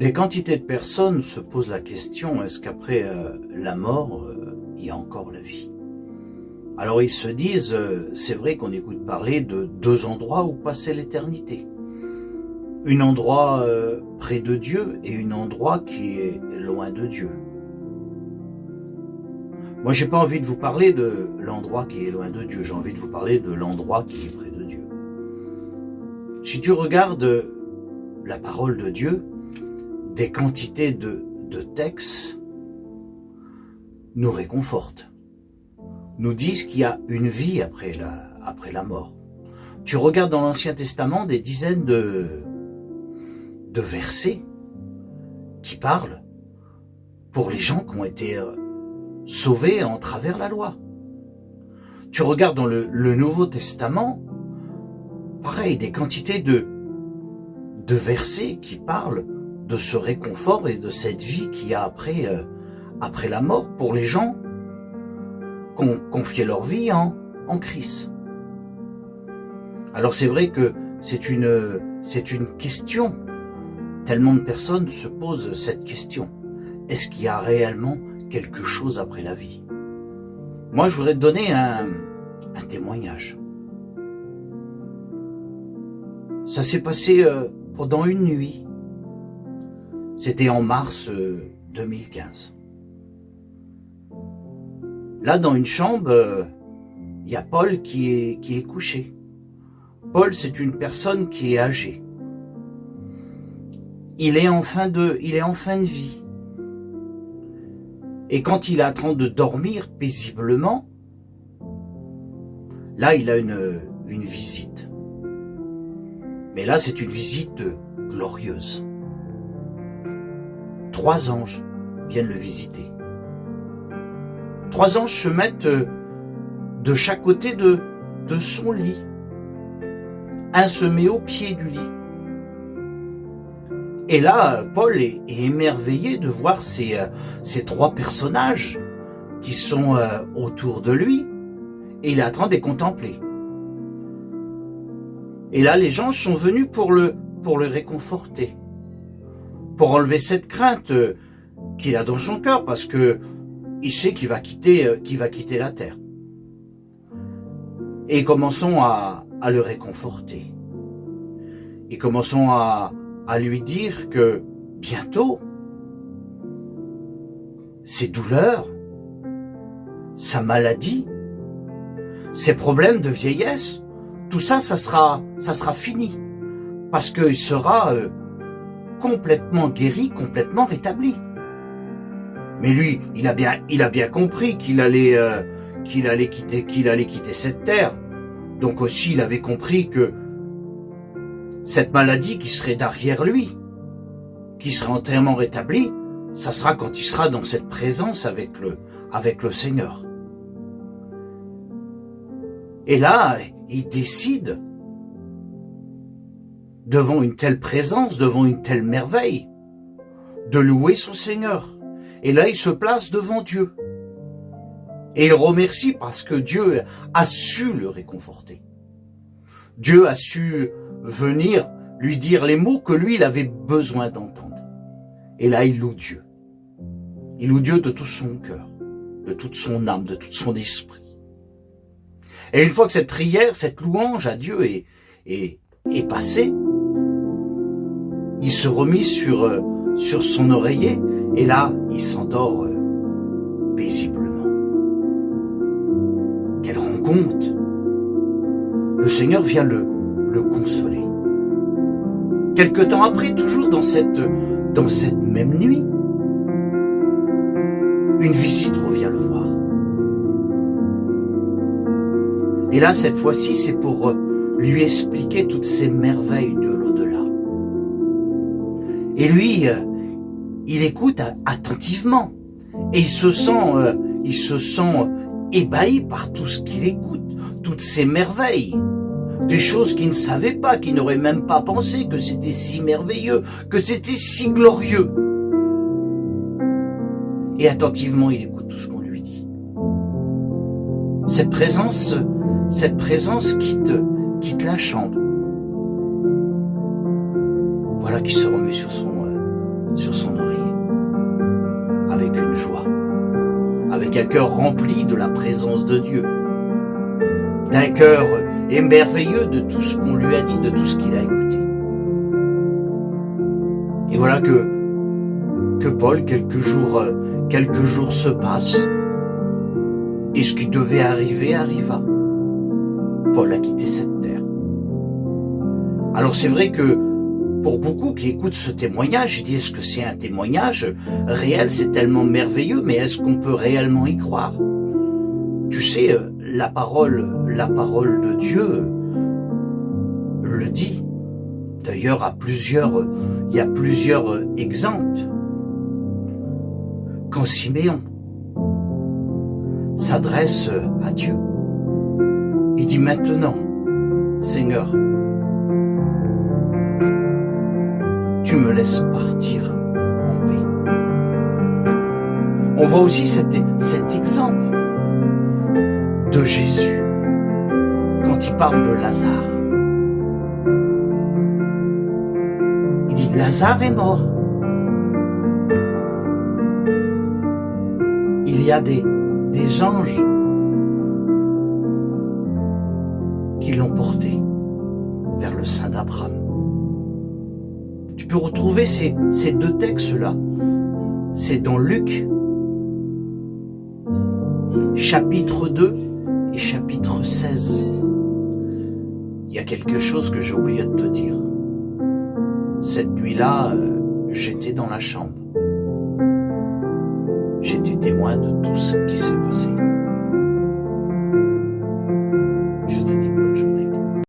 Des quantités de personnes se posent la question, est-ce qu'après la mort, il y a encore la vie? Alors ils se disent, c'est vrai qu'on écoute parler de deux endroits où passer l'éternité. Un endroit près de Dieu et un endroit qui est loin de Dieu. Moi, j'ai pas envie de vous parler de l'endroit qui est loin de Dieu, j'ai envie de vous parler de l'endroit qui est près de Dieu. Si tu regardes la parole de Dieu, des quantités de textes nous réconfortent, nous disent qu'il y a une vie après la mort. Tu regardes dans l'Ancien Testament des dizaines de versets qui parlent pour les gens qui ont été sauvés en travers la loi. Tu regardes dans le Nouveau Testament, pareil, des quantités de versets qui parlent de ce réconfort et de cette vie qu'il y a après la mort pour les gens qui ont confié leur vie en Christ. Alors c'est vrai que c'est une question. Tellement de personnes se posent cette question. Est-ce qu'il y a réellement quelque chose après la vie? Moi, je voudrais te donner un témoignage. Ça s'est passé pendant une nuit. C'était en mars 2015. Là, dans une chambre, il y a Paul qui est couché. Paul, c'est une personne qui est âgée. Il est en fin de vie. Et quand il est en train de dormir paisiblement, là, il a une visite. Mais là, c'est une visite glorieuse. 3 anges viennent le visiter. 3 anges se mettent de chaque côté de son lit. Un se met au pied du lit. Et là, Paul est émerveillé de voir ces 3 personnages qui sont autour de lui. Et il est en train de les contempler. Et là, les gens sont venus pour le réconforter. Pour enlever cette crainte qu'il a dans son cœur, parce que il sait qu'il va quitter la terre. Et commençons à le réconforter. Et commençons à lui dire que bientôt, ses douleurs, sa maladie, ses problèmes de vieillesse, tout ça, ça sera fini. Parce qu'il sera complètement guéri, complètement rétabli. Mais lui, il a bien compris qu'il allait quitter cette terre. Donc aussi, il avait compris que cette maladie qui serait derrière lui, qui serait entièrement rétablie, ça sera quand il sera dans cette présence avec le Seigneur. Et là, il décide, devant une telle présence, devant une telle merveille, de louer son Seigneur. Et là, il se place devant Dieu. Et il remercie parce que Dieu a su le réconforter. Dieu a su venir lui dire les mots que lui, il avait besoin d'entendre. Et là, il loue Dieu. Il loue Dieu de tout son cœur, de toute son âme, de tout son esprit. Et une fois que cette prière, cette louange à Dieu est passée, il se remit sur son oreiller et là, il s'endort paisiblement. Quelle rencontre! Le Seigneur vient le consoler. Quelque temps après, toujours dans cette même nuit, une visite revient le voir. Et là, cette fois-ci, c'est pour lui expliquer toutes ces merveilles de l'au-delà. Et lui, il écoute attentivement. Et il se sent ébahi par tout ce qu'il écoute, toutes ces merveilles. Des choses qu'il ne savait pas, qu'il n'aurait même pas pensé que c'était si merveilleux, que c'était si glorieux. Et attentivement, il écoute tout ce qu'on lui dit. Cette présence quitte la chambre. Voilà qu'il se remet sur sur son oreiller, avec une joie, avec un cœur rempli de la présence de Dieu, d'un cœur émerveilleux de tout ce qu'on lui a dit, de tout ce qu'il a écouté. Et voilà que Paul, quelques jours se passent, et ce qui devait arriver arriva. Paul a quitté cette terre. Alors c'est vrai que pour beaucoup qui écoutent ce témoignage, ils disent, est-ce que c'est un témoignage réel, c'est tellement merveilleux, mais est-ce qu'on peut réellement y croire? Tu sais, la parole de Dieu le dit. D'ailleurs, il y a plusieurs exemples. Quand Siméon s'adresse à Dieu, il dit, maintenant, Seigneur, tu me laisses partir en paix. On voit aussi cet exemple de Jésus quand il parle de Lazare. Il dit, Lazare est mort. Il y a des anges qui l'ont porté vers le sein d'Abraham. Tu peux retrouver ces deux textes-là. C'est dans Luc, chapitre 2 et chapitre 16. Il y a quelque chose que j'ai oublié de te dire. Cette nuit-là, j'étais dans la chambre. J'étais témoin de tout ce qui s'est passé.